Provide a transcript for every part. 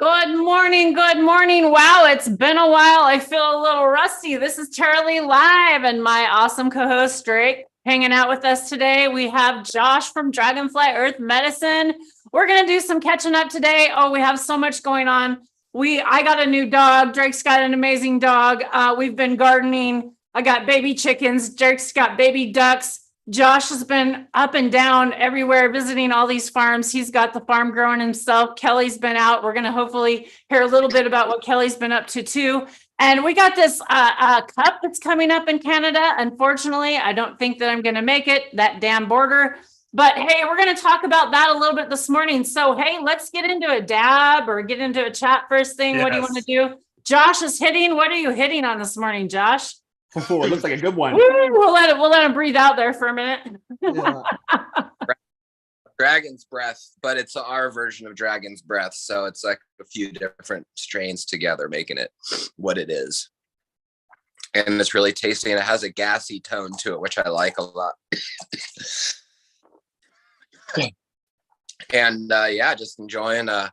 Good morning. Good morning. Wow, it's been a while. I feel a little rusty. This is Charlie Live and my awesome co-host Drake hanging out with us today. We have Josh from DragonFly Earth Medicine. We're going to do some catching up today. Oh, we have so much going on. I got a new dog. Drake's got an amazing dog. We've been gardening. I got baby chickens. Drake's got baby ducks. Josh has been up and down everywhere visiting all these farms. He's got the farm growing himself. Kelly's been out. We're going to hopefully hear a little bit about what Kelly's been up to too. And we got this cup that's coming up in Canada. Unfortunately, I don't think that I'm going to make it, that damn border. But hey, we're going to talk about that a little bit this morning. So hey, let's get into a dab or get into a chat first thing. Yes. What do you want to do? Josh is hitting. What are you hitting on this morning, Josh? Oh, it looks like a good one. We'll let him breathe out there for a minute. Yeah. Dragon's breath, but it's our version of dragon's breath. So it's like a few different strains together, making it what it is. And it's really tasty, and it has a gassy tone to it, which I like a lot. And yeah, just enjoying. I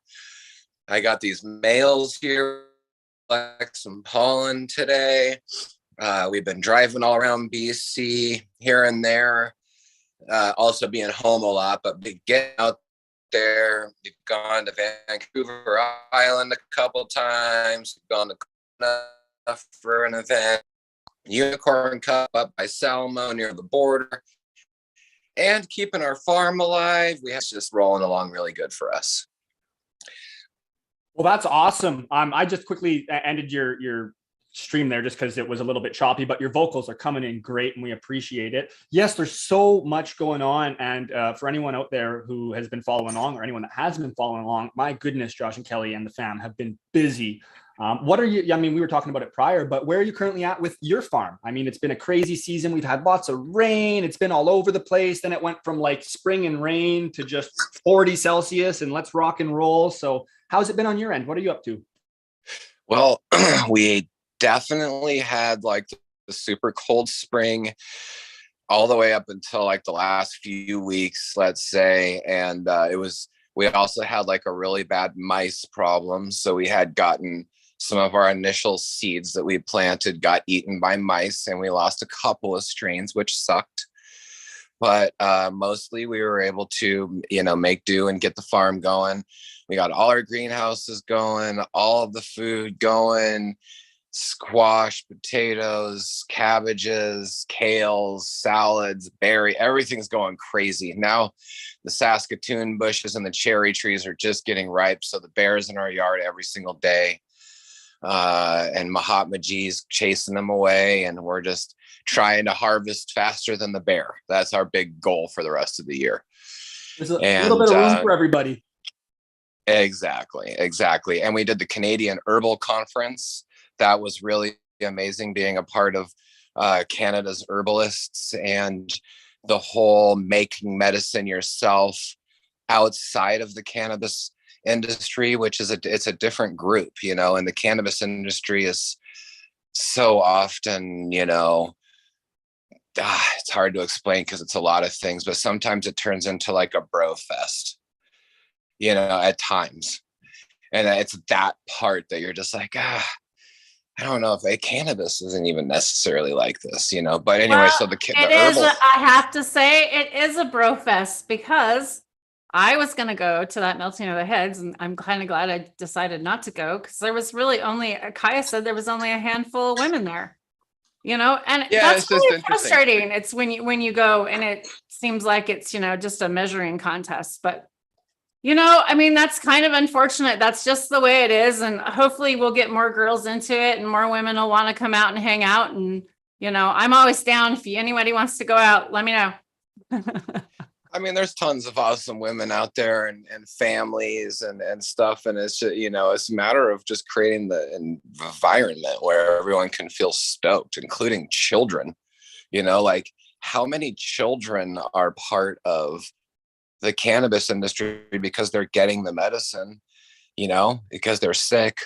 got these males here, like some pollen today. We've been driving all around BC here and there, also being home a lot, but getting out there. We've gone to Vancouver Island a couple times, we've gone to Kelowna for an event, Unicorn Cup up by Salmo near the border, and keeping our farm alive. It's just rolling along really good for us. Well, that's awesome. I just quickly ended your stream there just because it was a little bit choppy, but your vocals are coming in great and we appreciate it. Yes, there's so much going on, and for anyone out there who has been following along or anyone that hasn't been following along, my goodness, Josh and Kelly and the fam have been busy. What are you, I mean, we were talking about it prior, but where are you currently at with your farm? I mean, it's been a crazy season. We've had lots of rain. It's been all over the place. Then it went from like spring and rain to just 40 Celsius and let's rock and roll. So how's it been on your end? What are you up to? Well, we definitely had like the super cold spring all the way up until like the last few weeks, let's say. And we also had like a really bad mice problem. So we had gotten some of our initial seeds that we planted got eaten by mice, and we lost a couple of strains, which sucked. But mostly we were able to, make do and get the farm going. We got all our greenhouses going, all of the food going, squash, potatoes, cabbages, kales, salads, everything's going crazy. Now the Saskatoon bushes and the cherry trees are just getting ripe. So the bear's in our yard every single day. And Mahatma G's chasing them away, and we're just trying to harvest faster than the bear. That's our big goal for the rest of the year. There's a little bit of room for everybody. Exactly. And we did the Canadian Herbal Conference. That was really amazing, being a part of Canada's herbalists and the whole making medicine yourself outside of the cannabis industry, which is it's a different group, and the cannabis industry is so often, it's hard to explain because it's a lot of things, but sometimes it turns into like a bro fest, at times. And it's that part that you're just like, I don't know if cannabis isn't even necessarily like this, but anyway, well, so the herbal. I have to say it is a bro fest, because I was going to go to that melting of the heads, and I'm kind of glad I decided not to go, because there was really only, Kaya said there was only a handful of women there, and yeah, that's really frustrating. It's when you go and it seems like it's, just a measuring contest, but I mean, that's kind of unfortunate. That's just the way it is. And hopefully we'll get more girls into it and more women will want to come out and hang out. And, I'm always down. If anybody wants to go out, let me know. I mean, there's tons of awesome women out there and families and stuff. And it's just, it's a matter of just creating the environment where everyone can feel stoked, including children. Like how many children are part of the cannabis industry because they're getting the medicine, because they're sick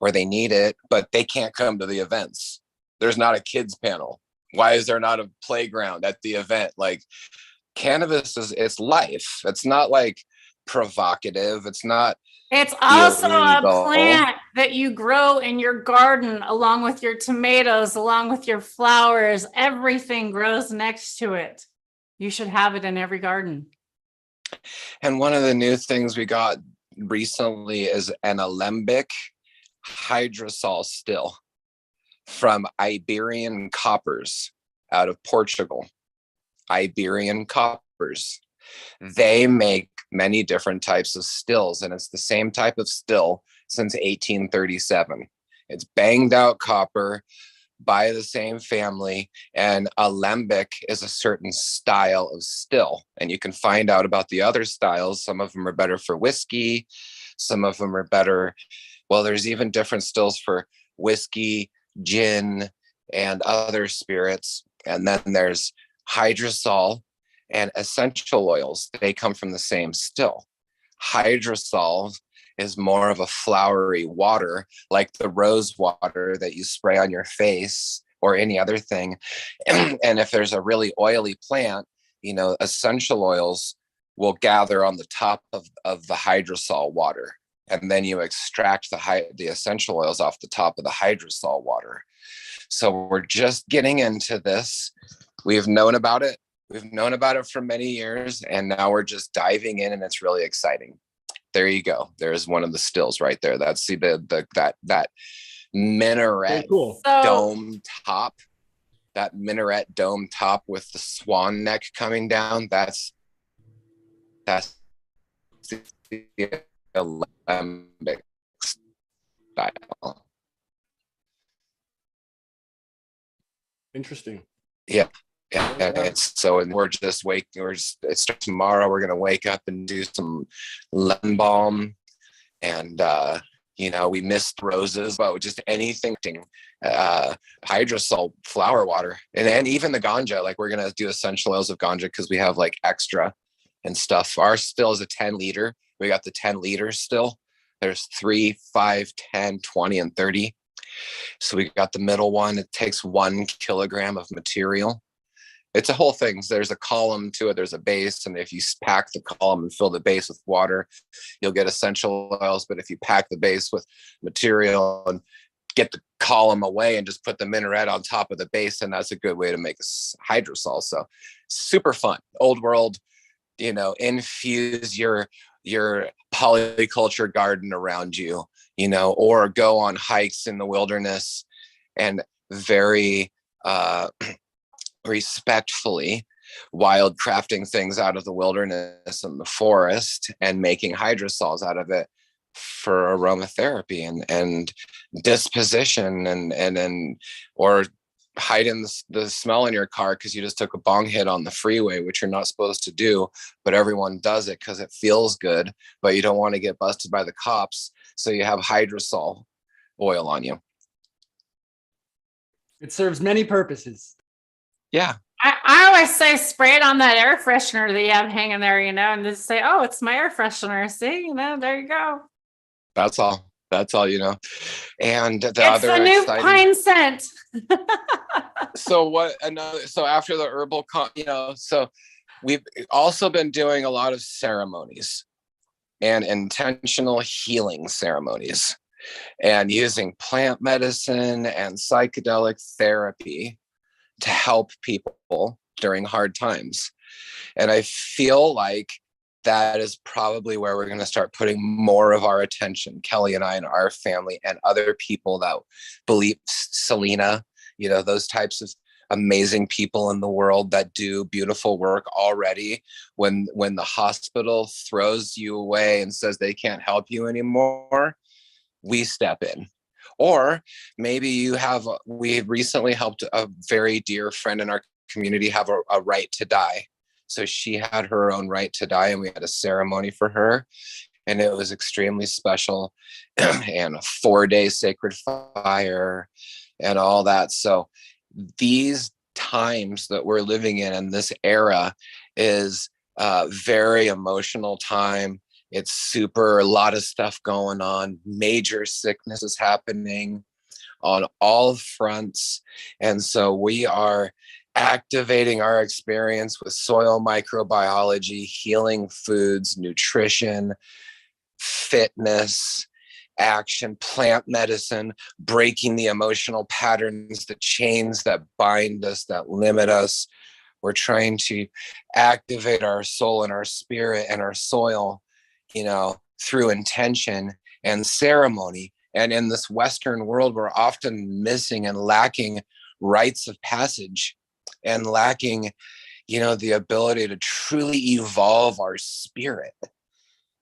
or they need it, but they can't come to the events. There's not a kids panel. Why is there not a playground at the event? Like, cannabis it's life. It's not like provocative. It's not It's also a illegal. plant that you grow in your garden along with your tomatoes, along with your flowers. Everything grows next to it. You should have it in every garden. And one of the new things we got recently is an alembic hydrosol still from Iberian coppers out of Portugal. Iberian coppers. They make many different types of stills, and it's the same type of still since 1837. It's banged out copper by the same family, and alembic is a certain style of still. And you can find out about the other styles. Some of them are better for whiskey, some of them are better. Well, there's even different stills for whiskey, gin, and other spirits. And then there's hydrosol and essential oils. They come from the same still. Hydrosol is more of a flowery water, like the rose water that you spray on your face or any other thing. And if there's a really oily plant, essential oils will gather on the top of the hydrosol water. And then you extract the essential oils off the top of the hydrosol water. So we're just getting into this. We've known about it. We've known about it for many years, and now we're just diving in, and it's really exciting. There you go. There's one of the stills right there. That's that minaret dome top. That minaret dome top with the swan neck coming down. That's the alembic style. Interesting. Yeah. And we're just it starts tomorrow. We're gonna wake up and do some lemon balm, and we missed roses, but just anything, hydrosol flower water, and even the ganja. Like, we're gonna do essential oils of ganja because we have like extra and stuff. Our still is a 10 liter. We got the 10 liters still. There's 3, 5, 10, 20, and 30. So we got the middle one. It takes 1 kilogram of material. It's a whole thing. There's a column to it. There's a base. And if you pack the column and fill the base with water, you'll get essential oils. But if you pack the base with material and get the column away and just put the minaret on top of the base, and that's a good way to make a hydrosol. So super fun. Old world, infuse your polyculture garden around you, or go on hikes in the wilderness and very respectfully wildcrafting things out of the wilderness and the forest and making hydrosols out of it for aromatherapy and disposition and or hiding the smell in your car because you just took a bong hit on the freeway, which you're not supposed to do, but everyone does it because it feels good, but you don't want to get busted by the cops, so you have hydrosol oil on you. It serves many purposes. Yeah. I always say spray it on that air freshener that you have hanging there, and just say, oh, it's my air freshener. See, there you go. That's all. And it's a new pine scent. So after the herbal, so we've also been doing a lot of ceremonies and intentional healing ceremonies and using plant medicine and psychedelic therapy to help people during hard times. And I feel like that is probably where we're going to start putting more of our attention, Kelly and I and our family and other people that believe, Selena, those types of amazing people in the world that do beautiful work already. When the hospital throws you away and says they can't help you anymore, we step in. Or maybe we recently helped a very dear friend in our community have a right to die. So she had her own right to die, and we had a ceremony for her, and it was extremely special, and a 4-day sacred fire and all that. So these times that we're living in this era is a very emotional time. It's a lot of stuff going on. Major sickness is happening on all fronts. And so we are activating our experience with soil microbiology, healing foods, nutrition, fitness, action, plant medicine, breaking the emotional patterns, the chains that bind us, that limit us. We're trying to activate our soul and our spirit and our soil, through intention and ceremony. And in this Western world, we're often missing and lacking rites of passage and lacking, the ability to truly evolve our spirit.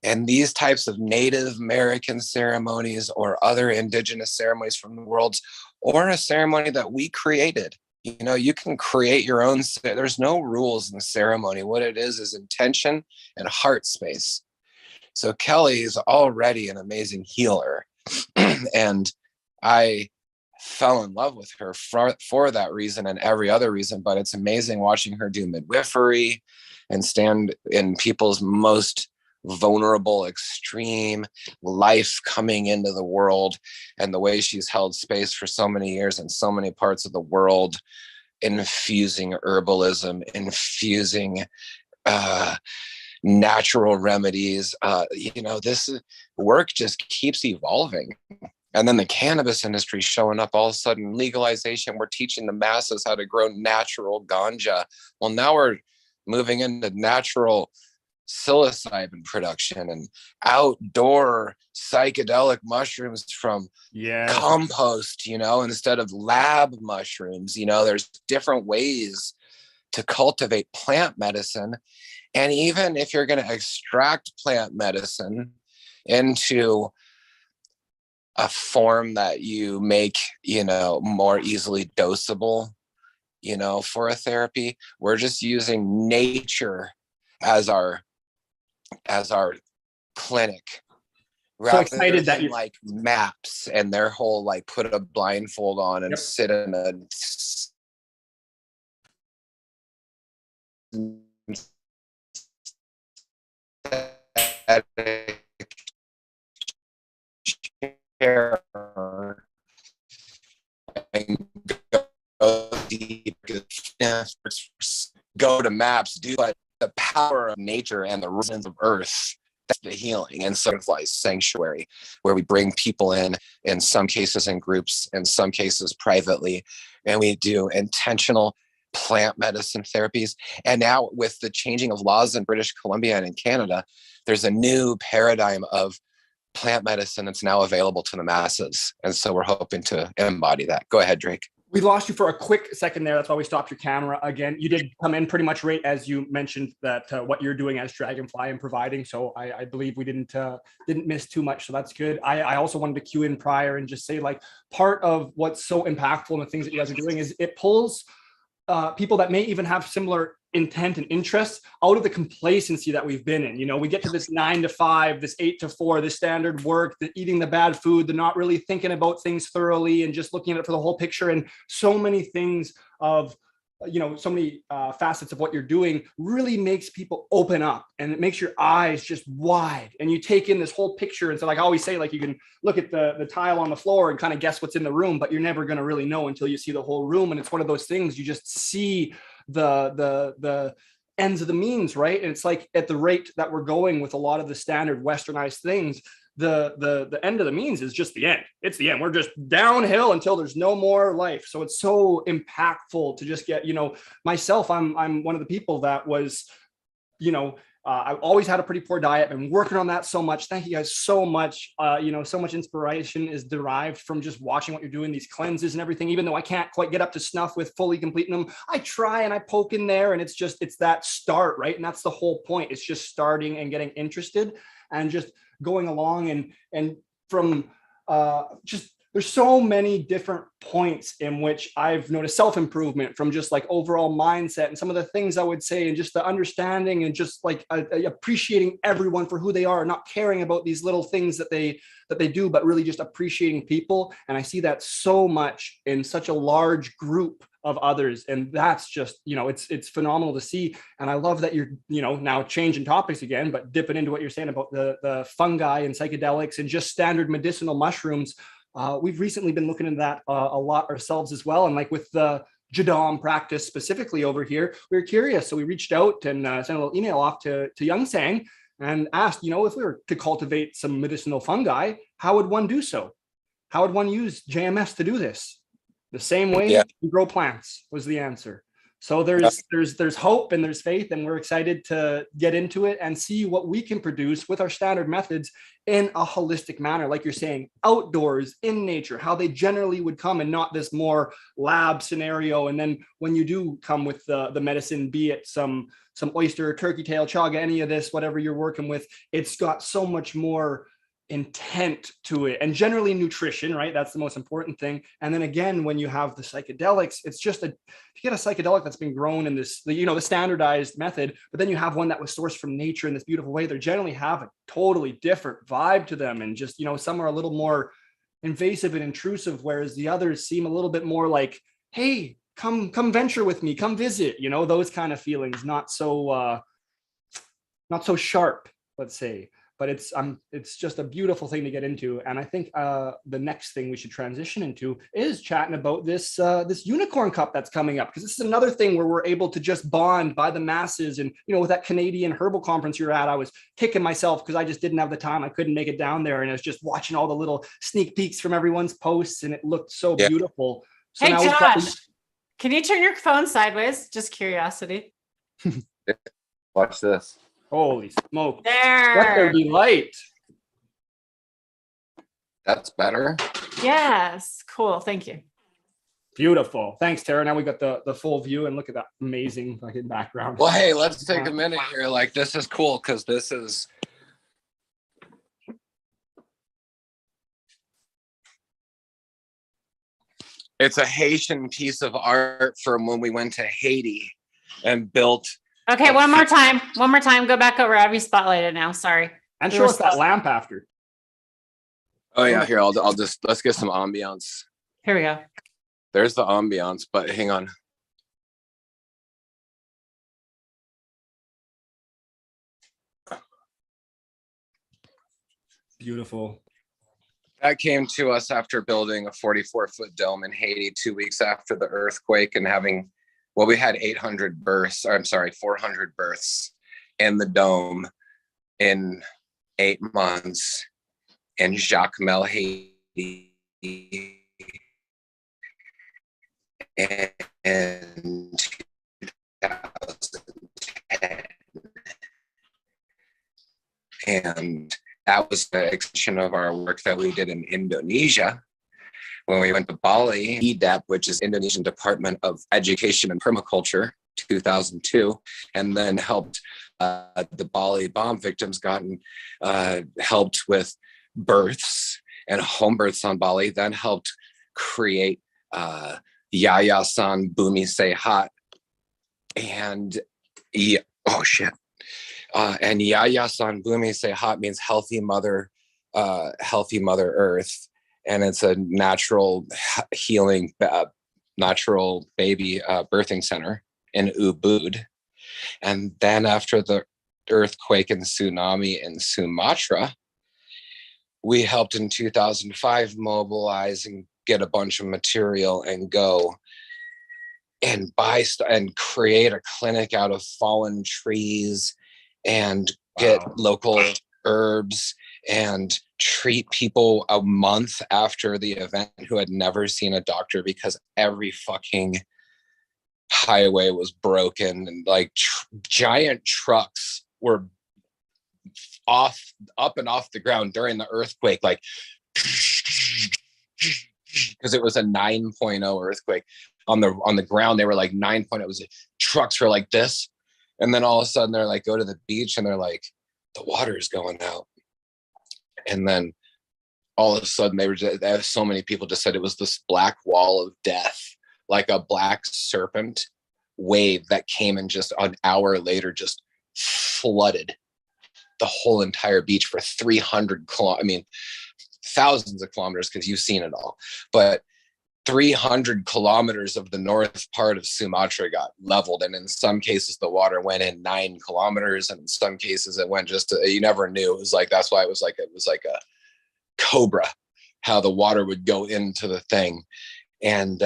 And these types of Native American ceremonies or other indigenous ceremonies from the world, or a ceremony that we created, you can create your own. There's no rules in the ceremony. What it is intention and heart space. So Kelly is already an amazing healer. And I fell in love with her for that reason and every other reason. But it's amazing watching her do midwifery and stand in people's most vulnerable, extreme life coming into the world, and the way she's held space for so many years in so many parts of the world, infusing herbalism, infusing natural remedies. This work just keeps evolving. And then the cannabis industry showing up, all of a sudden, legalization. We're teaching the masses how to grow natural ganja. Well, now we're moving into natural psilocybin production and outdoor psychedelic mushrooms from compost, instead of lab mushrooms. There's different ways to cultivate plant medicine. And even if you're going to extract plant medicine into a form that you make, more easily dosable, for a therapy, we're just using nature as our clinic, so excited that you like maps and their whole put a blindfold on and sit in a and go deep, go to maps, do the power of nature and the rhythms of earth. That's the healing. And DragonFly sanctuary, where we bring people in some cases in groups, in some cases privately, and we do intentional plant medicine therapies. And now with the changing of laws in British Columbia and in Canada, there's a new paradigm of plant medicine that's now available to the masses. And so we're hoping to embody that. Go ahead, Drake. We lost you for a quick second there. That's why we stopped your camera again. You did come in pretty much right as you mentioned that what you're doing as DragonFly and providing. So I believe we didn't miss too much. So that's good. I also wanted to cue in prior and just say, part of what's so impactful in the things that you guys are doing is it pulls people that may even have similar intent and interests out of the complacency that we've been in. We get to this 9 to 5, this 8 to 4, the standard work, the eating the bad food, the not really thinking about things thoroughly and just looking at it for the whole picture. And so many things of, so many facets of what you're doing really makes people open up, and it makes your eyes just wide, and you take in this whole picture. And so I always say, you can look at the tile on the floor and kind of guess what's in the room, but you're never going to really know until you see the whole room. And it's one of those things, you just see the ends of the means, right? And it's at the rate that we're going with a lot of the standard westernized things, the end of the means is just the end. It's the end. We're just downhill until there's no more life. So it's so impactful to just get, myself, I'm one of the people that was, I've always had a pretty poor diet. Been working on that so much. Thank you guys so much. So much inspiration is derived from just watching what you're doing, these cleanses and everything. Even though I can't quite get up to snuff with fully completing them, I try and I poke in there, and it's that start, right? And that's the whole point. It's just starting and getting interested and just going along and from just there's so many different points in which I've noticed self-improvement from just overall mindset and some of the things I would say, and just the understanding and just appreciating everyone for who they are, not caring about these little things that they do, but really just appreciating people. And I see that so much in such a large group of others. And that's just, it's phenomenal to see. And I love that you're, now changing topics again, but dipping into what you're saying about the fungi and psychedelics and just standard medicinal mushrooms. We've recently been looking into that a lot ourselves as well. And with the Jadam practice specifically over here, we were curious. So we reached out and sent a little email off to Young Sang and asked, if we were to cultivate some medicinal fungi, how would one do so? How would one use JMS to do this? The same way you grow plants was the answer. So there's hope and there's faith, and we're excited to get into it and see what we can produce with our standard methods in a holistic manner, like you're saying, outdoors in nature, how they generally would come, and not this more lab scenario. And then when you do come with the medicine, be it some oyster, turkey tail, chaga, any of this, whatever you're working with, it's got so much more intent to it, and generally nutrition, right? That's the most important thing. And then again, when you have the psychedelics, it's just if you get a psychedelic that's been grown in this, the standardized method, but then you have one that was sourced from nature in this beautiful way, they generally have a totally different vibe to them, and just some are a little more invasive and intrusive, whereas the others seem a little bit more like, hey, come venture with me, come visit, those kind of feelings, not so sharp, let's say. But it's just a beautiful thing to get into. And I think the next thing we should transition into is chatting about this Unicorn Cup that's coming up, because this is another thing where we're able to just bond by the masses. And with that Canadian herbal conference you're at, I was kicking myself because I just didn't have the time. I couldn't make it down there, and I was just watching all the little sneak peeks from everyone's posts, and it looked so beautiful. So hey, Josh, can you turn your phone sideways? Just curiosity. Watch this. Holy smoke. There. Let there be light. That's better. Yes. Cool. Thank you. Beautiful. Thanks, Tara. Now we got the full view, and look at that amazing fucking background. Well, hey, let's take a minute here. Like, this is cool because it's a Haitian piece of art from when we went to Haiti and built. Okay, one more time. Go back over. I'll be spotlighted now. Sorry. And show us that lamp after. Oh yeah, here let's get some ambiance. Here we go. There's the ambiance, but hang on. Beautiful. That came to us after building a 44-foot dome in Haiti 2 weeks after the earthquake, and having, we had 400 births in the dome in 8 months in Jacmel, Haiti. In 2010. And that was the extension of our work that we did in Indonesia. When we went to Bali, EDEP, which is Indonesian Department of Education and Permaculture, 2002, and then helped the Bali bomb victims helped with births and home births on Bali, then helped create Yayasan Bumi Sehat, and and Yayasan Bumi Sehat means healthy mother Earth, and it's a natural healing, natural baby birthing center in Ubud. And then after the earthquake and tsunami in Sumatra, we helped in 2005 mobilize and get a bunch of material and go and buy and create a clinic out of fallen trees and get local herbs and treat people a month after the event who had never seen a doctor because every fucking highway was broken, and like giant trucks were up and off the ground during the earthquake, like because it was a 9.0 earthquake. On the ground they were like 9.0. It was trucks were like this, and then all of a sudden they're like, go to the beach, and they're like, the water is going out. And then all of a sudden so many people just said it was this black wall of death, like a black serpent wave that came and just an hour later just flooded the whole entire beach for 300 thousands of kilometers, because you've seen it all, but 300 kilometers of the north part of Sumatra got leveled, and in some cases the water went in 9 kilometers, and in some cases it went you never knew. It was like, that's why it was like a cobra, how the water would go into the thing. And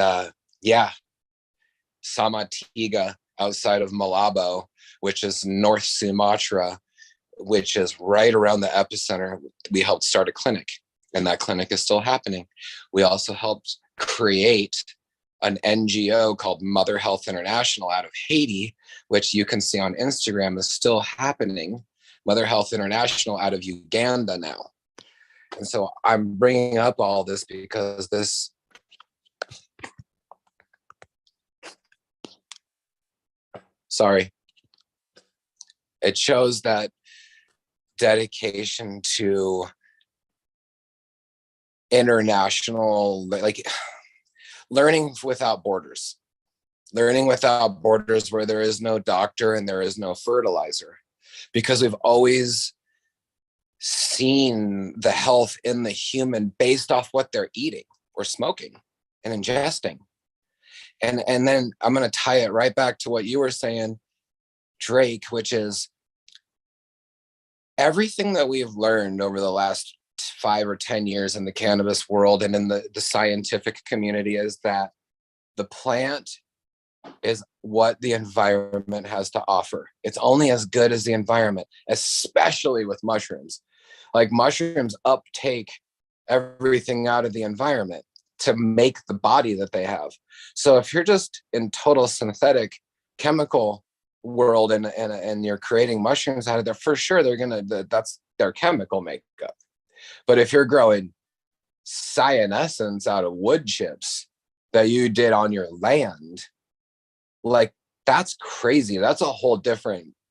Samatiga outside of Malabo, which is North Sumatra, which is right around the epicenter. We helped start a clinic, and that clinic is still happening. We also helped create an NGO called Mother Health International out of Haiti, which you can see on Instagram is still happening. Mother Health International out of Uganda now. And so I'm bringing up all this because this it shows that dedication to international, like learning without borders where there is no doctor and there is no fertilizer, because we've always seen the health in the human based off what they're eating or smoking and ingesting. And then I'm going to tie it right back to what you were saying, Drake, which is everything that we've learned over the last 5 or 10 years in the cannabis world and in the scientific community is that the plant is what the environment has to offer. It's only as good as the environment, especially with mushrooms. Like mushrooms uptake everything out of the environment to make the body that they have. So if you're just in total synthetic chemical world and you're creating mushrooms out of there, for sure that's their chemical makeup. But if you're growing cyanescence out of wood chips that you did on your land, like that's crazy. That's a whole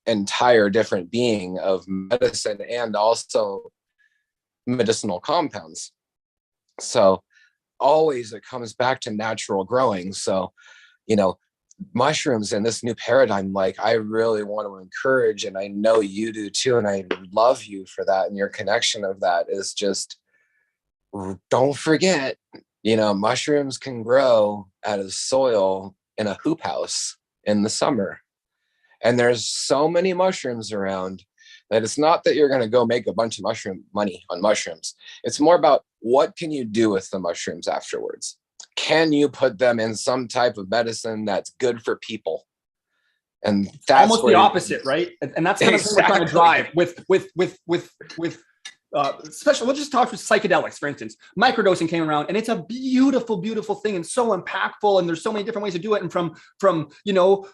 entire different being of medicine and also medicinal compounds. So always it comes back to natural growing. So, mushrooms in this new paradigm, like I really want to encourage, and I know you do too, and I love you for that, and your connection of that is just, don't forget, mushrooms can grow out of soil in a hoop house in the summer. And there's so many mushrooms around that it's not that you're going to go make a bunch of money on mushrooms. It's more about what can you do with the mushrooms afterwards? Can you put them in some type of medicine that's good for people? And that's almost the opposite, right? And that's kind of what we're trying to drive with especially, we'll just talk with psychedelics, for instance. Microdosing came around, and it's a beautiful, beautiful thing, and so impactful. And there's so many different ways to do it. And from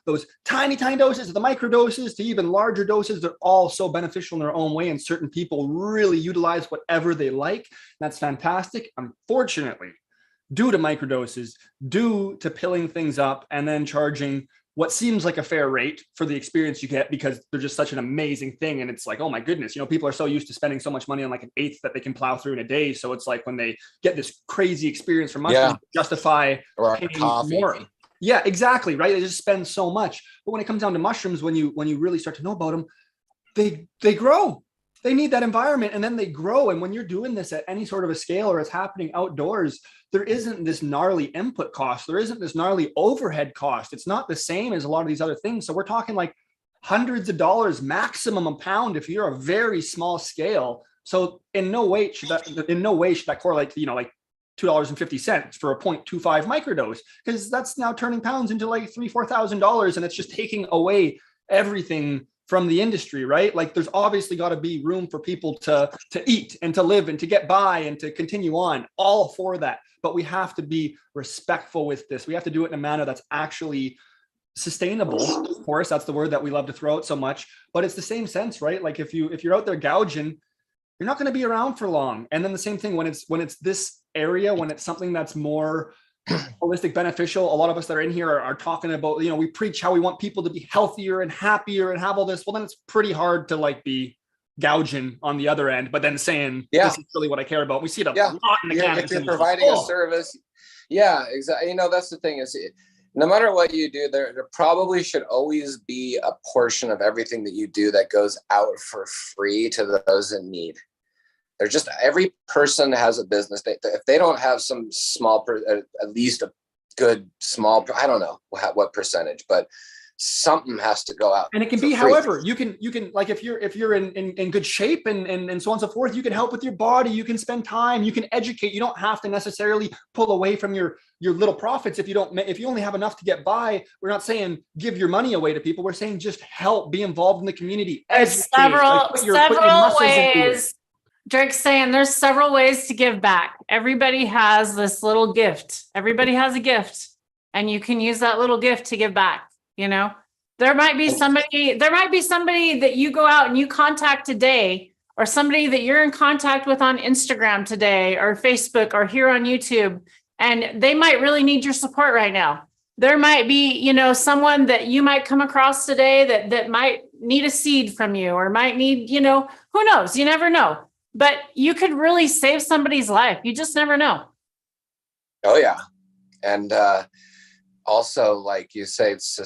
those tiny doses to the microdoses to even larger doses, they're all so beneficial in their own way. And certain people really utilize whatever they like. That's fantastic. Unfortunately, due to microdoses, due to pilling things up and then charging what seems like a fair rate for the experience you get, because they're just such an amazing thing. And it's like, oh my goodness, people are so used to spending so much money on like an eighth that they can plow through in a day. So it's like when they get this crazy experience from mushrooms, justify paying more. Yeah, exactly. Right. They just spend so much. But when it comes down to mushrooms, when you really start to know about them, they grow. They need that environment, and then they grow. And when you're doing this at any sort of a scale, or it's happening outdoors, there isn't this gnarly input cost. There isn't this gnarly overhead cost. It's not the same as a lot of these other things. So we're talking like hundreds of dollars maximum a pound if you're a very small scale. So in no way should that correlate to, like $2.50 for a 0.25 microdose, because that's now turning pounds into like $3,000-$4,000, and it's just taking away everything from the industry, right? Like there's obviously got to be room for people to eat and to live and to get by and to continue on, all for that. But we have to be respectful with this. We have to do it in a manner that's actually sustainable. Of course, that's the word that we love to throw out so much, but it's the same sense, right? Like if you're out there gouging, you're not going to be around for long. And then the same thing when it's this area, when it's something that's more holistic, beneficial. A lot of us that are in here are talking about, we preach how we want people to be healthier and happier and have all this. Well, then it's pretty hard to like be gouging on the other end, but then saying, this is really what I care about. We see it a lot in the cannabis if you're providing a service. Yeah, exactly. That's the thing is, no matter what you do, there probably should always be a portion of everything that you do that goes out for free to those in need. They're just, every person has a business. If they don't have some small, at least a good small, I don't know what percentage, but something has to go out. And it can be however you can like if you're in good shape and so on and so forth, you can help with your body, you can spend time, you can educate. You don't have to necessarily pull away from your little profits if you only have enough to get by. We're not saying give your money away to people. We're saying just help, be involved in the community. There's several ways. Drake's saying there's several ways to give back. Everybody has this little gift. Everybody has a gift, and you can use that little gift to give back. You know, there might be somebody that you go out and you contact today, or somebody that you're in contact with on Instagram today or Facebook or here on YouTube, and they might really need your support right now. There might be, you know, someone that you might come across today that might need a seed from you, or might need, you know, who knows? You never know. But you could really save somebody's life. You just never know. Oh, yeah. And also, like you say, it's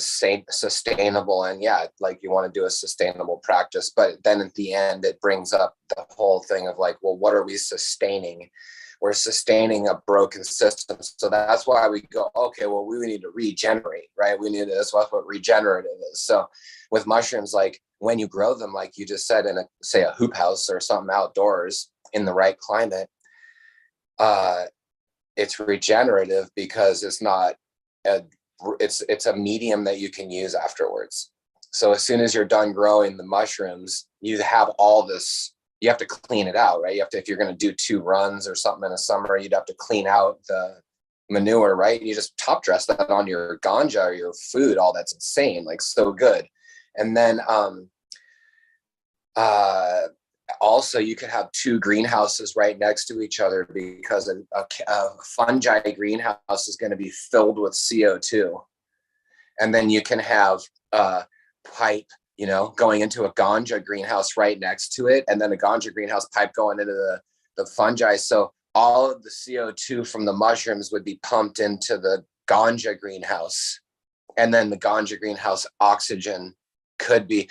sustainable. And yeah, like you want to do a sustainable practice. But then at the end, it brings up the whole thing of like, well, what are we sustaining? We're sustaining a broken system. So that's why we go, okay, well, we need to regenerate, right? That's what regenerative is. So with mushrooms, like when you grow them, like you just said, in a hoop house or something outdoors in the right climate, it's regenerative because it's not it's a medium that you can use afterwards. So as soon as you're done growing the mushrooms, you have all this, you have to clean it out, right? If you're going to do 2 runs or something in a summer, you'd have to clean out the manure, right? You just top dress that on your ganja or your food. All that's insane, like so good. And then also, you could have 2 greenhouses right next to each other, because a fungi greenhouse is going to be filled with CO2. And then you can have a pipe, you know, going into a ganja greenhouse right next to it. And then a ganja greenhouse pipe going into the fungi. So all of the CO2 from the mushrooms would be pumped into the ganja greenhouse. And then the ganja greenhouse oxygen could be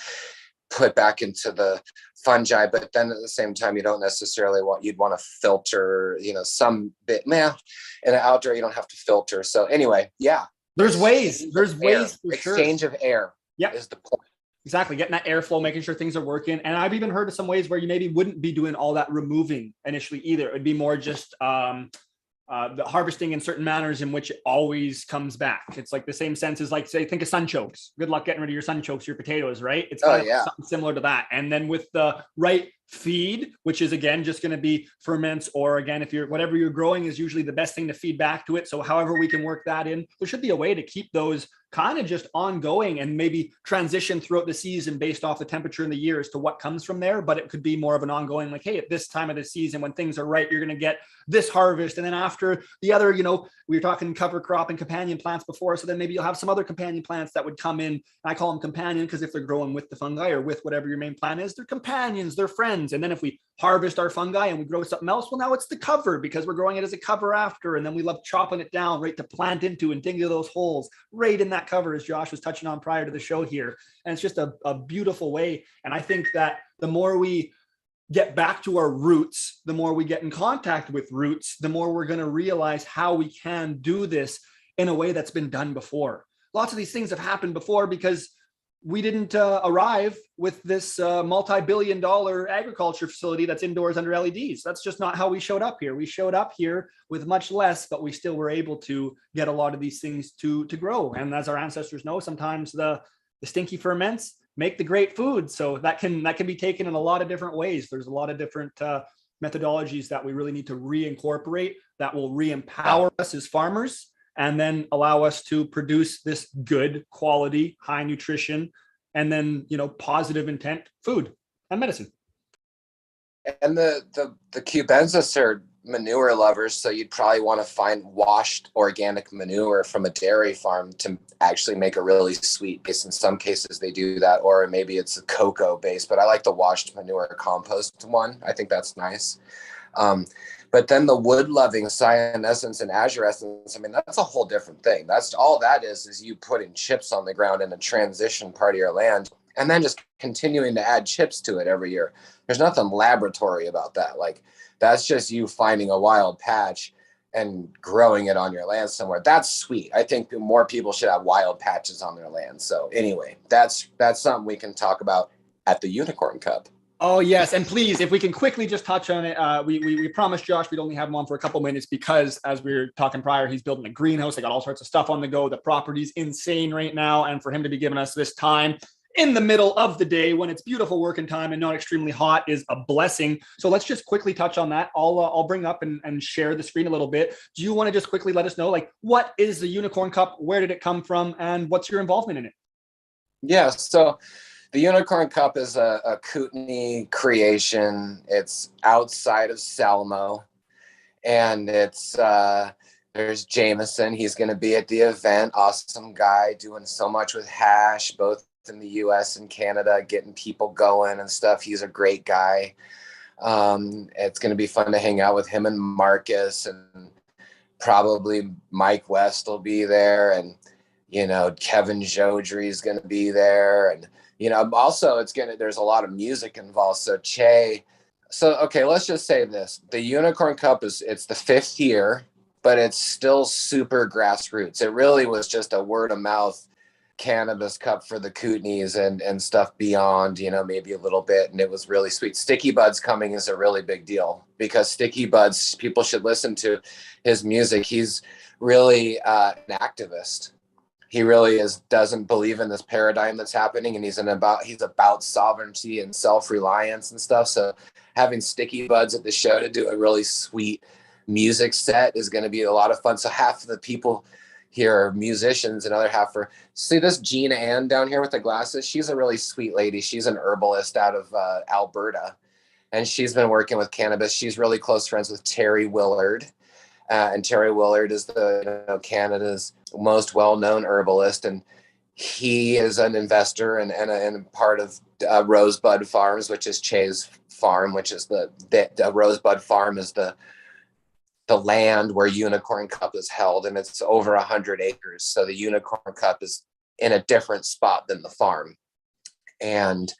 put back into the fungi, but then at the same time, you don't necessarily you'd want to filter, you know, some bit. In an outdoor, you don't have to filter. So anyway, yeah. There's ways for exchange sure. of air. Yeah, is the point. Exactly. Getting that airflow, making sure things are working. And I've even heard of some ways where you maybe wouldn't be doing all that removing initially either. It'd be more just the harvesting in certain manners in which it always comes back. It's like the same sense as, like, say, think of sunchokes. Good luck getting rid of your sunchokes, your potatoes, right? It's kind of something similar to that. And then with the right feed, which is again just going to be ferments, or again, if you're whatever you're growing is usually the best thing to feed back to it. So however we can work that in, there should be a way to keep those kind of just ongoing and maybe transition throughout the season based off the temperature in the year as to what comes from there. But it could be more of an ongoing, like, hey, at this time of the season when things are right, you're going to get this harvest. And then after the other, you know, we were talking cover crop and companion plants before. So then maybe you'll have some other companion plants that would come in. I call them companion because if they're growing with the fungi or with whatever your main plant is, they're companions, they're friends. And then if we harvest our fungi and we grow something else, well, now it's the cover because we're growing it as a cover after. And then we love chopping it down right to plant into and dig into those holes right in that cover, as Josh was touching on prior to the show here. And it's just a beautiful way. And I think that the more we get back to our roots, the more we get in contact with roots, the more we're going to realize how we can do this in a way that's been done before. Lots of these things have happened before because we didn't arrive with this multi-billion-dollar agriculture facility that's indoors under LEDs. That's just not how we showed up here. We showed up here with much less, but we still were able to get a lot of these things to grow. And as our ancestors know, sometimes the stinky ferments make the great food. So that can be taken in a lot of different ways. There's a lot of different methodologies that we really need to reincorporate that will re-empower us as farmers, and then allow us to produce this good quality, high nutrition, and then, you know, positive intent food and medicine. And the Cubenzas are manure lovers, so you'd probably want to find washed organic manure from a dairy farm to actually make a really sweet base. In some cases they do that, or maybe it's a cocoa base, but I like the washed manure compost one. I think that's nice. But then the wood-loving cyanescence and azurescence, I mean, that's a whole different thing. That's all that is you putting chips on the ground in a transition part of your land, and then just continuing to add chips to it every year. There's nothing laboratory about that. Like, that's just you finding a wild patch and growing it on your land somewhere. That's sweet. I think more people should have wild patches on their land. So anyway, that's something we can talk about at the Unicorn Cup. Oh, yes. And please, if we can quickly just touch on it, we promised Josh we'd only have him on for a couple minutes because, as we were talking prior, he's building a greenhouse. They got all sorts of stuff on the go. The property's insane right now. And for him to be giving us this time in the middle of the day when it's beautiful working time and not extremely hot is a blessing. So let's just quickly touch on that. I'll bring up and share the screen a little bit. Do you want to just quickly let us know, like, what is the Unicorn Cup? Where did it come from? And what's your involvement in it? Yeah, so the Unicorn Cup is a Kootenai creation. It's outside of Salmo, and it's there's Jameson. He's going to be at the event. Awesome guy, doing so much with hash, both in the U.S. and Canada, getting people going and stuff. He's a great guy. It's going to be fun to hang out with him and Marcus, and probably Mike West will be there, and Kevin Jodry is going to be there, and also there's a lot of music involved. So okay, let's just say this. The Unicorn Cup it's the 5th year, but it's still super grassroots. It really was just a word of mouth cannabis cup for the Kootenays and stuff beyond, maybe a little bit. And it was really sweet. Sticky Buds coming is a really big deal because Sticky Buds, people should listen to his music. He's really an activist. He really doesn't believe in this paradigm that's happening, and he's about sovereignty and self-reliance and stuff. So having Sticky Buds at the show to do a really sweet music set is going to be a lot of fun. So half of the people here are musicians, and other half are. See this Gina Ann down here with the glasses? She's a really sweet lady. She's an herbalist out of Alberta, and she's been working with cannabis. She's really close friends with Terry Willard. And Terry Willard is Canada's most well-known herbalist, and he is an investor and part of Rosebud Farms, which is Che's farm, which is the Rosebud Farm is the land where Unicorn Cup is held, and it's over 100 acres. So the Unicorn Cup is in a different spot than the farm, and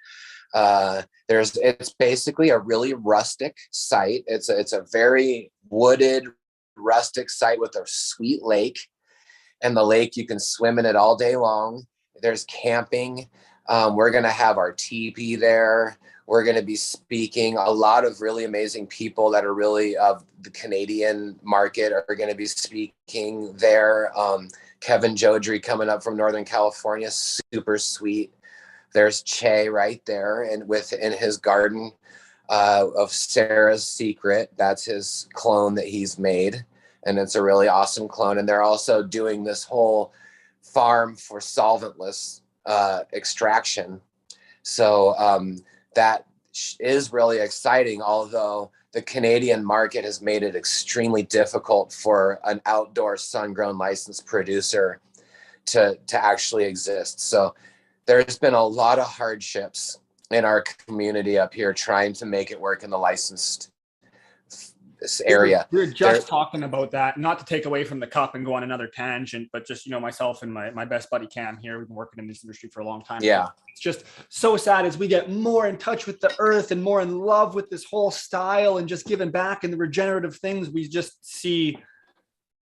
it's basically a really rustic site. It's a very wooded, rustic site with a sweet lake, and the lake, you can swim in it all day long. There's camping. We're going to have our teepee there. We're going to be speaking. A lot of really amazing people that are really of the Canadian market are going to be speaking there. Kevin Jodry coming up from Northern California, super sweet. There's Che right there, and in his garden of Sarah's Secret. That's his clone that he's made, and it's a really awesome clone. And they're also doing this whole farm for solventless extraction. So that is really exciting, although the Canadian market has made it extremely difficult for an outdoor sun-grown licensed producer to actually exist. So there's been a lot of hardships in our community up here trying to make it work in the licensed area. We were just talking about that, not to take away from the cup and go on another tangent, but just, myself and my best buddy Cam here, we've been working in this industry for a long time. Yeah. It's just so sad as we get more in touch with the earth and more in love with this whole style and just giving back and the regenerative things, we just see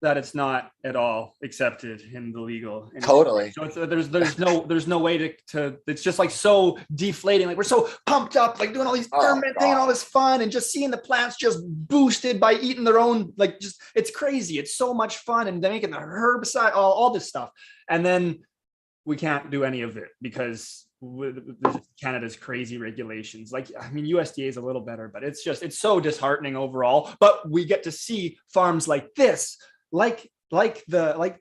that it's not at all accepted in the legal industry. Totally. So there's no way to it's just like so deflating. Like we're so pumped up, like doing all these fermenting and all this fun, and just seeing the plants just boosted by eating their own, like just it's crazy. It's so much fun, and they're making the herbicide, all this stuff, and then we can't do any of it because Canada's crazy regulations. Like, I mean, USDA is a little better, but it's so disheartening overall. But we get to see farms like this, like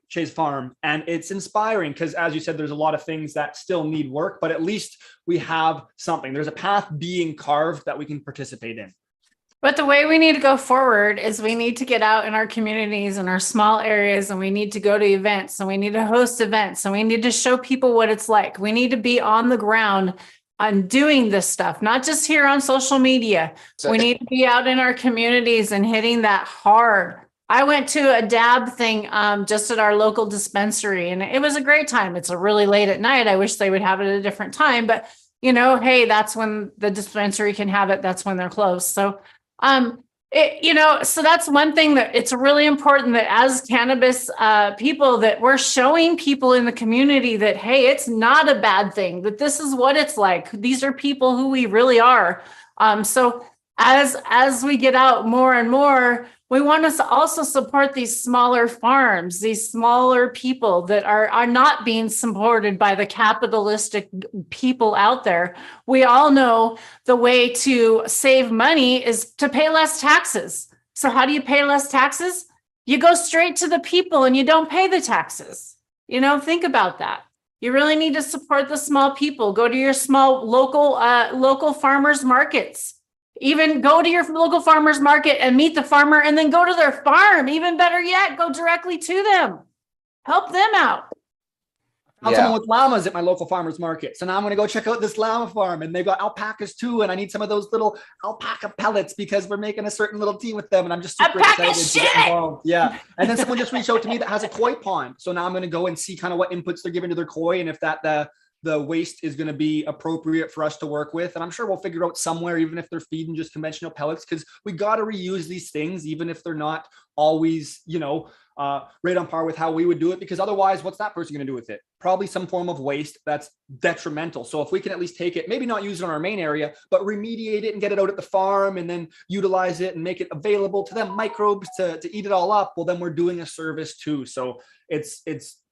Che's farm, and it's inspiring because, as you said, there's a lot of things that still need work, but at least we have something. There's a path being carved that we can participate in. But the way we need to go forward is we need to get out in our communities and our small areas, and we need to go to events, and we need to host events, and we need to show people what it's like. We need to be on the ground on doing this stuff, not just here on social media. We need to be out in our communities and hitting that hard. I went to a dab thing just at our local dispensary, and it was a great time. It's a really late at night. I wish they would have it at a different time, but hey, that's when the dispensary can have it. That's when they're closed. So So that's one thing that it's really important that as cannabis people that we're showing people in the community that, hey, it's not a bad thing, that this is what it's like. These are people who we really are. So as we get out more and more, we want to also support these smaller farms, these smaller people that are not being supported by the capitalistic people out there. We all know the way to save money is to pay less taxes. So how do you pay less taxes? You go straight to the people and you don't pay the taxes. Think about that. You really need to support the small people. Go to your small local farmers markets. Even go to your local farmers market and meet the farmer and then go to their farm. Even better yet, go directly to them. Help them out. Found someone with llamas at my local farmer's market. So now I'm going to go check out this llama farm, and they've got alpacas too. And I need some of those little alpaca pellets because we're making a certain little tea with them. And I'm just super excited to get involved. Yeah. And then someone just reached out to me that has a koi pond. So now I'm going to go and see kind of what inputs they're giving to their koi and if the waste is going to be appropriate for us to work with. And I'm sure we'll figure out somewhere, even if they're feeding just conventional pellets, because we got to reuse these things, even if they're not always, right on par with how we would do it, because otherwise, what's that person going to do with it? Probably some form of waste that's detrimental. So if we can at least take it, maybe not use it in our main area, but remediate it and get it out at the farm and then utilize it and make it available to them microbes to eat it all up, well, then we're doing a service too. So it's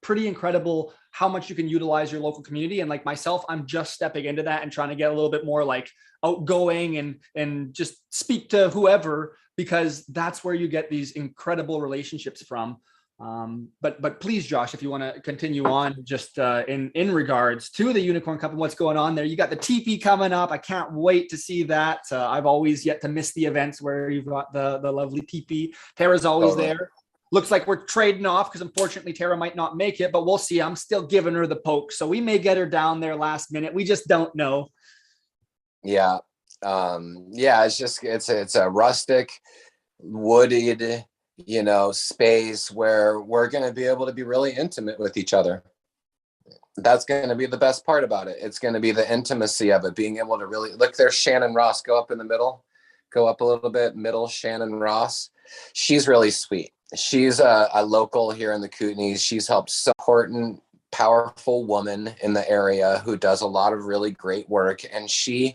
pretty incredible how much you can utilize your local community. And like myself, I'm just stepping into that and trying to get a little bit more like outgoing and just speak to whoever, because that's where you get these incredible relationships from. But please, Josh, if you want to continue on just in regards to the Unicorn Cup and what's going on there, you got the TP coming up. I can't wait to see that. I've always yet to miss the events where you've got the lovely TP. Tara's always there. Looks like we're trading off because unfortunately Tara might not make it, but we'll see. I'm still giving her the poke, so we may get her down there last minute. We just don't know. Yeah. It's a rustic, wooded, space where we're going to be able to be really intimate with each other. That's going to be the best part about it. It's going to be the intimacy of it, being able to really look. There's Shannon Ross. Go up in the middle, go up a little bit, middle. Shannon Ross. She's really sweet. She's a local here in the Kootenays. She's helped some important, powerful woman in the area who does a lot of really great work. And you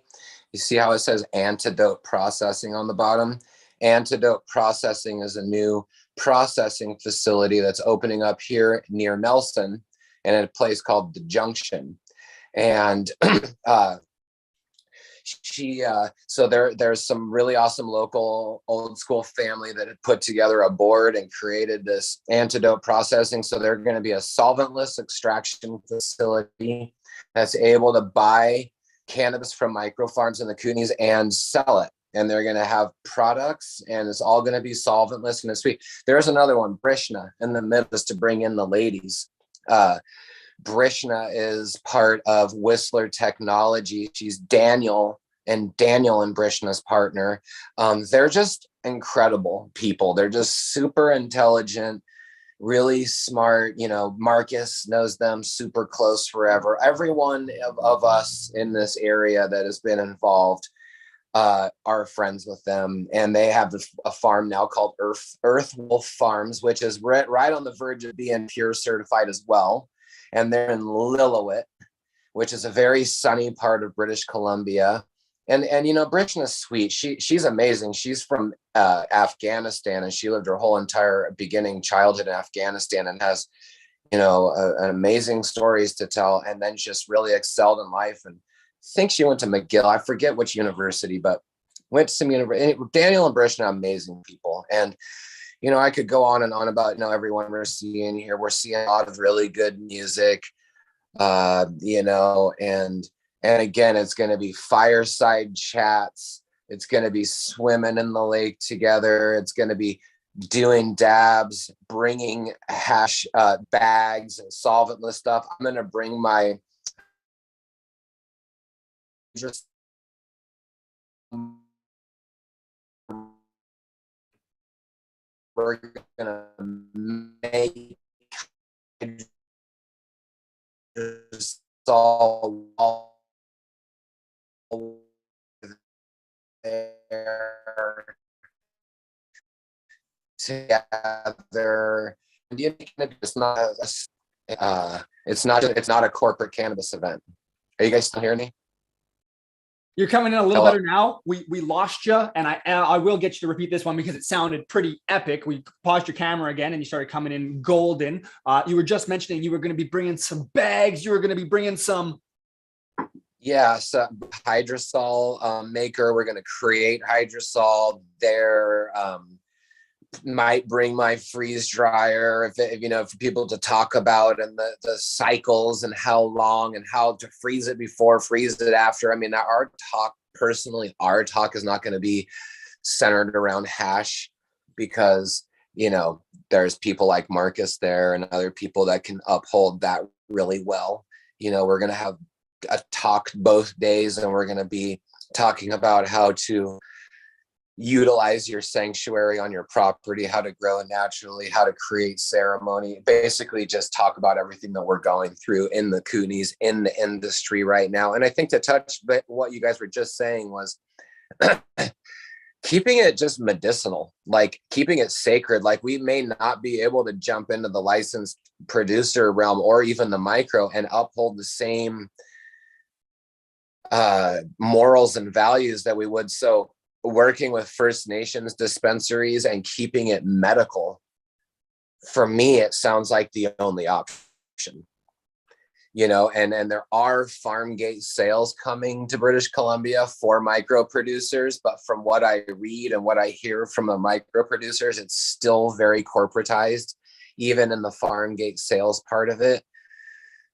see how it says antidote processing on the bottom? Antidote processing is a new processing facility that's opening up here near Nelson in a place called the Junction. And there's some really awesome local old school family that had put together a board and created this antidote processing. So they're going to be a solventless extraction facility that's able to buy cannabis from micro farms in the Kootenays and sell it. And they're going to have products, and it's all going to be solventless and it's sweet. There's another one, Brishna, in the middle, is to bring in the ladies. Brishna is part of Whistler Technology. She's Daniel and Brishna's partner. They're just incredible people. They're just super intelligent, really smart. Marcus knows them, super close forever. Everyone of us in this area that has been involved are friends with them, and they have a farm now called Earth Wolf Farms, which is right on the verge of being pure certified as well. And they're in Lillooet, which is a very sunny part of British Columbia. And Brishna's sweet. She's amazing. She's from Afghanistan, and she lived her whole entire beginning childhood in Afghanistan and has, amazing stories to tell. And then just really excelled in life. And I think she went to McGill. I forget which university, but went to some university. Daniel and Brishna, amazing people. And I could go on and on about, everyone we're seeing here. We're seeing a lot of really good music, and again, it's going to be fireside chats. It's going to be swimming in the lake together. It's going to be doing dabs, bringing hash bags and solventless stuff. I'm going to bring my just we're gonna make just all there together. Indian cannabis is not it's not a corporate cannabis event. Are you guys still hearing me? You're coming in a little Hello? better now. We lost you, and I will get you to repeat this one because it sounded pretty epic. We paused your camera again, and you started coming in golden. You were just mentioning you were going to be bringing some bags. You were going to be bringing some. Yeah, so hydrosol maker. We're going to create hydrosol there. Might bring my freeze dryer if for people to talk about, and the cycles and how long and how to freeze it before, freeze it after. I mean, our talk is not going to be centered around hash, because there's people like Marcus there and other people that can uphold that really well. We're going to have a talk both days, and we're going to be talking about how to utilize your sanctuary on your property, how to grow naturally, how to create ceremony, basically just talk about everything that we're going through in the Coonies, in the industry right now. And I think to touch what you guys were just saying was keeping it just medicinal, like keeping it sacred. Like, we may not be able to jump into the licensed producer realm or even the micro and uphold the same morals and values that we would. So working with First Nations dispensaries and keeping it medical, for me, it sounds like the only option, and there are farm gate sales coming to British Columbia for micro producers. But from what I read and what I hear from the micro producers, it's still very corporatized, even in the farm gate sales part of it.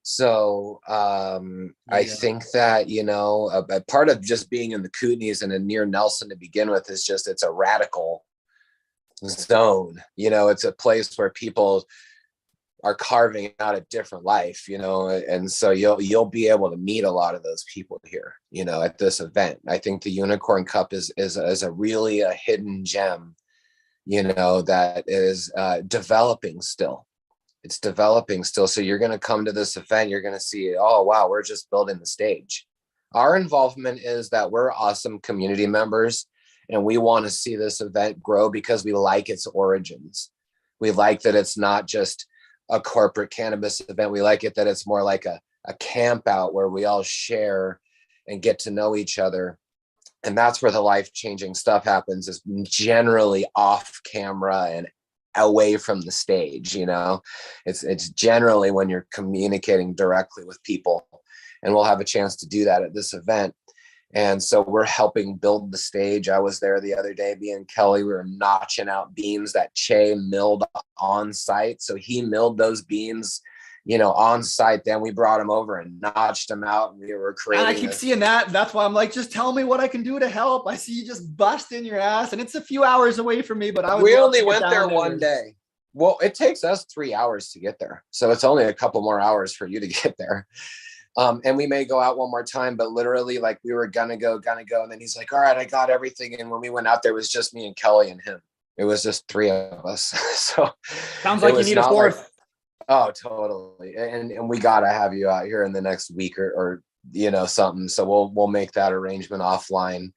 So I think that, a part of just being in the Kootenays and near Nelson to begin with is just, it's a radical zone. It's a place where people are carving out a different life, and so you'll be able to meet a lot of those people here, at this event. I think the Unicorn Cup is a really a hidden gem, that is developing still. It's developing still. So you're going to come to this event, you're going to see, oh, wow, we're just building the stage. Our involvement is that we're awesome community members, and we want to see this event grow because we like its origins. We like that it's not just a corporate cannabis event. We like it that it's more like a camp out where we all share and get to know each other. And that's where the life-changing stuff happens, is generally off camera and away from the stage. It's generally when you're communicating directly with people, and we'll have a chance to do that at this event. And so we're helping build the stage. I was there the other day, me and Kelly, we were notching out beans that Che milled on site. So he milled those beans, on site. Then we brought them over and notched them out, and we were creating. And I keep seeing that. That's why I'm like, just tell me what I can do to help. I see you just busting your ass, and it's a few hours away from me, but we only went there one day. Well, it takes us 3 hours to get there, so it's only a couple more hours for you to get there. And we may go out one more time, but literally, like, we were gonna go. And then he's like, all right, I got everything. And when we went out there, it was just me and Kelly and him. It was just 3 of us. So sounds like you need a fourth. Oh, totally. And we got to have you out here in the next week or something. So we'll make that arrangement offline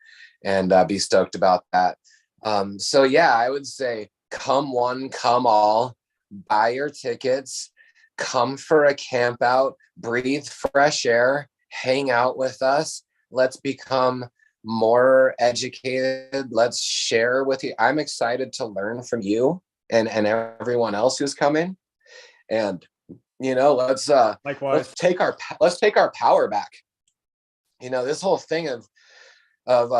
and be stoked about that. So yeah, I would say come one, come all, buy your tickets, come for a camp out, breathe fresh air, hang out with us. Let's become more educated. Let's share with you. I'm excited to learn from you and everyone else who's coming. And let's take our power back. This whole thing of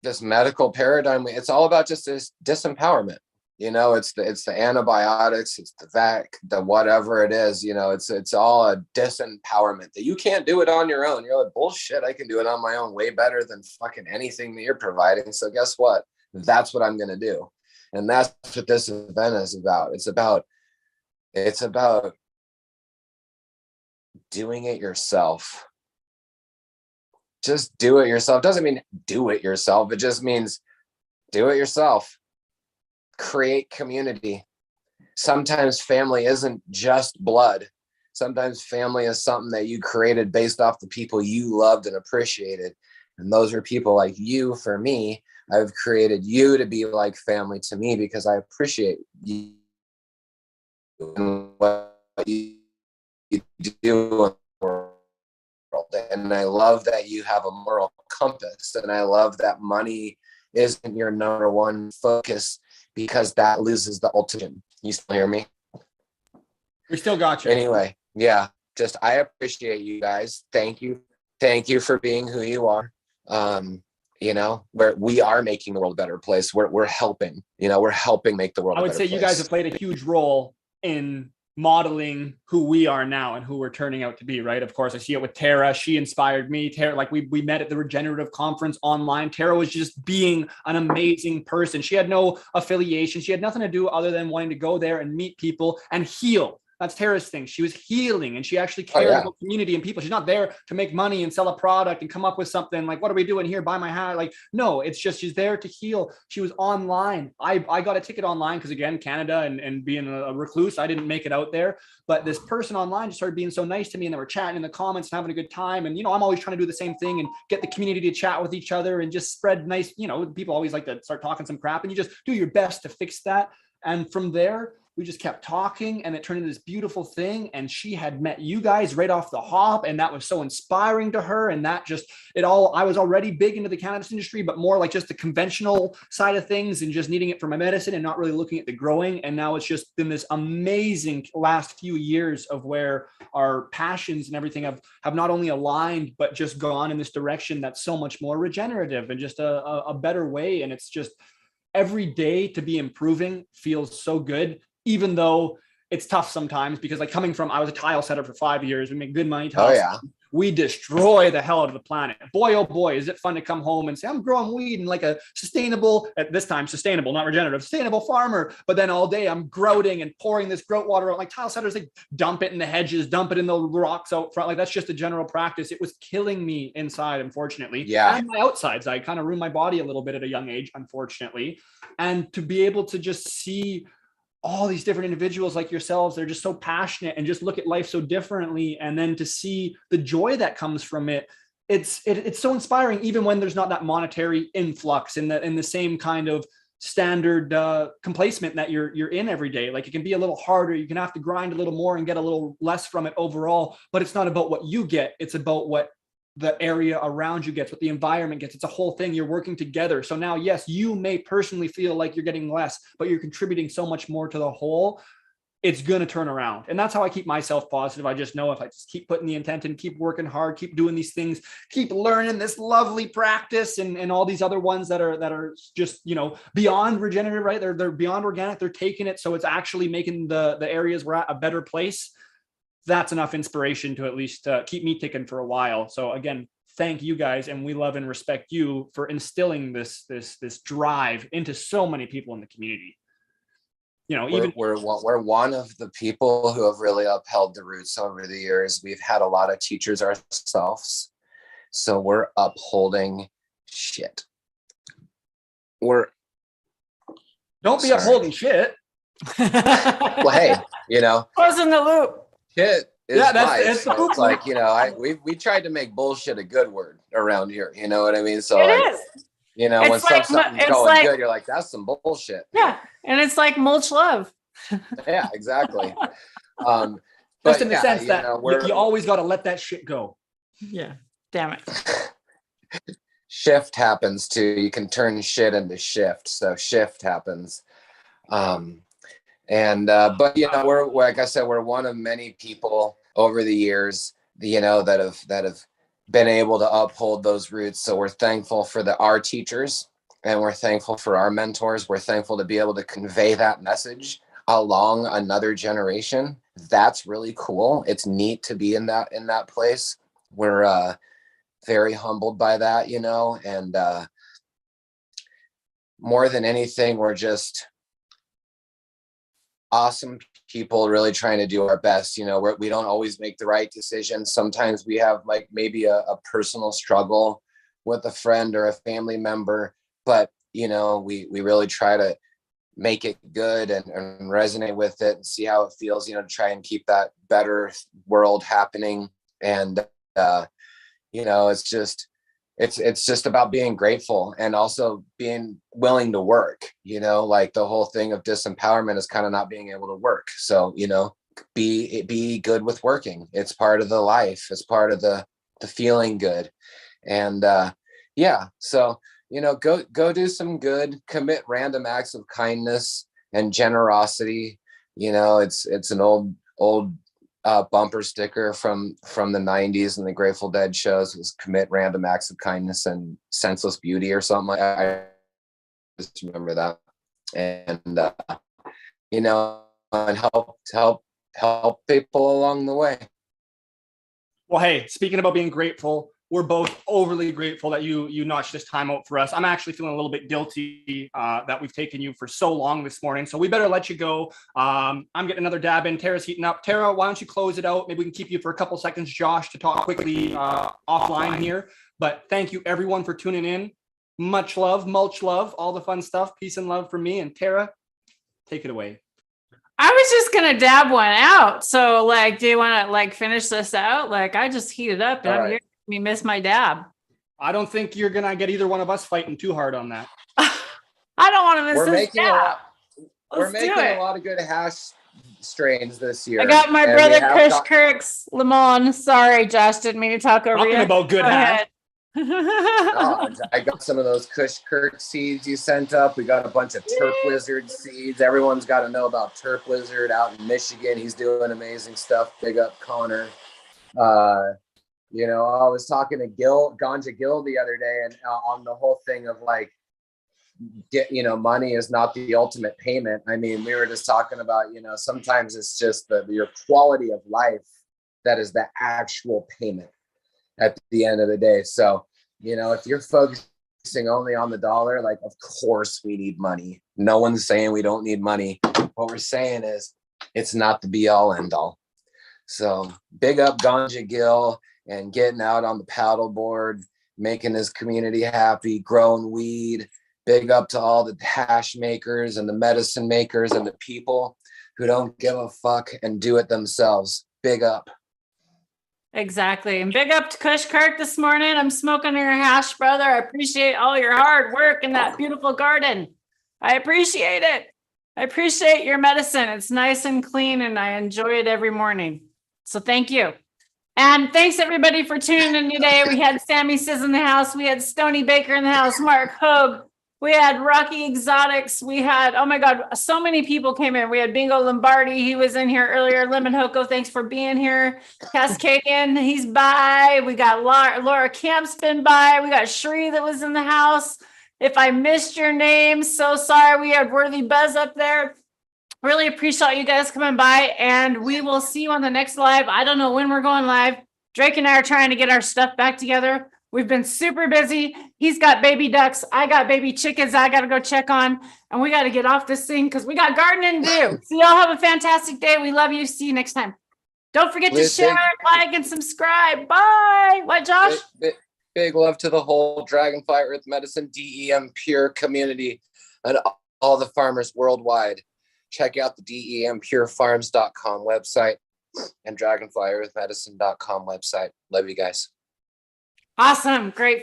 this medical paradigm, it's all about just this disempowerment. It's the antibiotics, it's the whatever it is. It's all a disempowerment that you can't do it on your own. You're like, bullshit, I can do it on my own way better than fucking anything that you're providing. So guess what? That's what I'm gonna do. And that's what this event is about. It's about doing it yourself. Just do it yourself. Doesn't mean do it yourself. It just means do it yourself. Create community. Sometimes family isn't just blood. Sometimes family is something that you created based off the people you loved and appreciated. And those are people like you, for me, I've created you to be like family to me, because I appreciate you and what you do in the world. And I love that you have a moral compass, and I love that money isn't your number one focus, because that loses the ultimate. You still hear me? We still got you. Anyway, yeah, just I appreciate you guys. Thank you. Thank you for being who you are. We are making the world a better place. We're helping, we're helping make the world I a would better say place. you guys have played a huge role in modeling who we are now and who we're turning out to be, right? Of course, I see it with Tara. She inspired me. Tara, like we met at the regenerative conference online. Tara was just being an amazing person. She had no affiliation. She had nothing to do other than wanting to go there and meet people and heal. That's Tara's thing. She was healing, and she actually cared about community and people. She's not there to make money and sell a product and come up with something like, what are we doing here? Buy my hat. Like, no, it's just, she's there to heal. She was online. I got a ticket online because, again, Canada and being a recluse, I didn't make it out there. But this person online just started being so nice to me, and they were chatting in the comments and having a good time. And, I'm always trying to do the same thing and get the community to chat with each other and just spread nice, people always like to start talking some crap, and you just do your best to fix that. And from there, we just kept talking, and it turned into this beautiful thing. And she had met you guys right off the hop, and that was so inspiring to her. And that just, I was already big into the cannabis industry, but more like just the conventional side of things and just needing it for my medicine and not really looking at the growing. And now it's just been this amazing last few years of where our passions and everything have not only aligned, but just gone in this direction that's so much more regenerative and just a better way. And it's just every day to be improving feels so good, even though it's tough sometimes, because like I was a tile setter for 5 years. We make good money. We destroy the hell out of the planet. Boy, oh boy, is it fun to come home and say, I'm growing weed and like a sustainable, at this time, sustainable, not regenerative, sustainable farmer. But then all day I'm grouting and pouring this grout water out. Like tile setters, they dump it in the hedges, dump it in the rocks out front. Like that's just a general practice. It was killing me inside, unfortunately. Yeah. And my outsides. I kind of ruined my body a little bit at a young age, unfortunately. And to be able to just see all these different individuals like yourselves, they're just so passionate and just look at life so differently. And then to see the joy that comes from it, it's so inspiring, even when there's not that monetary influx in the same kind of standard complacement that you're in every day. Like it can be a little harder. You can have to grind a little more and get a little less from it overall, but it's not about what you get. It's about what the area around you gets, what the environment gets. It's a whole thing. You're working together. So now, yes, you may personally feel like you're getting less, but you're contributing so much more to the whole. It's going to turn around. And that's how I keep myself positive. I just know if I just keep putting the intent in, keep working hard, keep doing these things, keep learning this lovely practice and all these other ones that are just, beyond regenerative, right? They're beyond organic. They're taking it. So it's actually making the areas we're at a better place. That's enough inspiration to at least keep me ticking for a while. So again, thank you guys. And we love and respect you for instilling this drive into so many people in the community. We're one of the people who have really upheld the roots over the years. We've had a lot of teachers ourselves. So we're upholding shit. Don't be upholding shit. Well, hey, Close in the loop. Shit is that's so it's like, we tried to make bullshit a good word around here. You know what I mean? So it like, is. When something's going good, you're like, that's some bullshit. Yeah. And it's like mulch love. Yeah, exactly. Just in the sense that you always got to let that shit go. Yeah. Damn it. Shift happens too. You can turn shit into shift. So shift happens. But we're, like I said, we're one of many people over the years, that have been able to uphold those roots. So we're thankful for our teachers, and we're thankful for our mentors. We're thankful to be able to convey that message along another generation. That's really cool. It's neat to be in that place. We're very humbled by that, and more than anything, we're just awesome people really trying to do our best. We don't always make the right decisions. Sometimes we have like maybe a personal struggle with a friend or a family member, but we really try to make it good and resonate with it and see how it feels, to try and keep that better world happening. And it's just it's just about being grateful and also being willing to work, like the whole thing of disempowerment is kind of not being able to work. So, be good with working. It's part of the life. It's part of the feeling good. And yeah, so, go do some good, commit random acts of kindness and generosity. It's an old bumper sticker from the 90s and the Grateful Dead shows. It was commit random acts of kindness and senseless beauty or something like that. I just remember that. And and help people along the way. Well, hey, speaking about being grateful, we're both overly grateful that you notched this time out for us. I'm actually feeling a little bit guilty that we've taken you for so long this morning. So we better let you go. I'm getting another dab in. Tara's heating up. Tara, why don't you close it out? Maybe we can keep you for a couple seconds, Josh, to talk quickly offline here. But thank you, everyone, for tuning in. Much love, mulch love, all the fun stuff. Peace and love from me. And Tara, take it away. I was just gonna dab one out. So, do you want to finish this out? I just heated up, and I'm here. Me miss my dab. I don't think you're gonna get either one of us fighting too hard on that. I don't want to miss this dab. We're making a lot of good hash strains this year. I got my brother Kush Kirk's Lemon. Sorry, Josh, didn't mean to talk over you. Talking about good hash. I got some of those Kush Kirk seeds you sent up. We got a bunch of Turp Lizard seeds. Everyone's got to know about Turp Lizard out in Michigan. He's doing amazing stuff. Big up Connor. I was talking to Ganja Gil the other day, and on the whole thing of money is not the ultimate payment. I mean, we were just talking about, sometimes it's just your quality of life that is the actual payment at the end of the day. So, if you're focusing only on the dollar, of course we need money. No one's saying we don't need money. What we're saying is it's not the be all end all. So big up Ganja Gil and getting out on the paddleboard, making his community happy, growing weed. Big up to all the hash makers and the medicine makers and the people who don't give a fuck and do it themselves. Big up. Exactly. And big up to Kush Kirk this morning. I'm smoking your hash, brother. I appreciate all your hard work in that beautiful garden. I appreciate it. I appreciate your medicine. It's nice and clean, and I enjoy it every morning. So thank you. And thanks everybody for tuning in today. We had Sammy Sizz in the house. We had Stony Baker in the house, Mark Hogue. We had Rocky Exotics. We had, oh my God, so many people came in. We had Bingo Lombardi. He was in here earlier. Lemon Hoko, thanks for being here. Cascadian, he's by. We got Laura Camp's been by. We got Shree that was in the house. If I missed your name, so sorry. We had Worthy Buzz up there. Really appreciate you guys coming by, and we will see you on the next live. I don't know when we're going live. Drake and I are trying to get our stuff back together. We've been super busy. He's got baby ducks. I got baby chickens I got to go check on. And we got to get off this thing because we got gardening to do. So y'all have a fantastic day. We love you. See you next time. Don't forget to share, like, and subscribe. Bye. What, Josh? Big love to the whole Dragonfly Earth Medicine DEM Pure community and all the farmers worldwide. Check out the DEMPureFarms.com website and DragonFlyEarthMedicine.com website. Love you guys. Awesome. Great.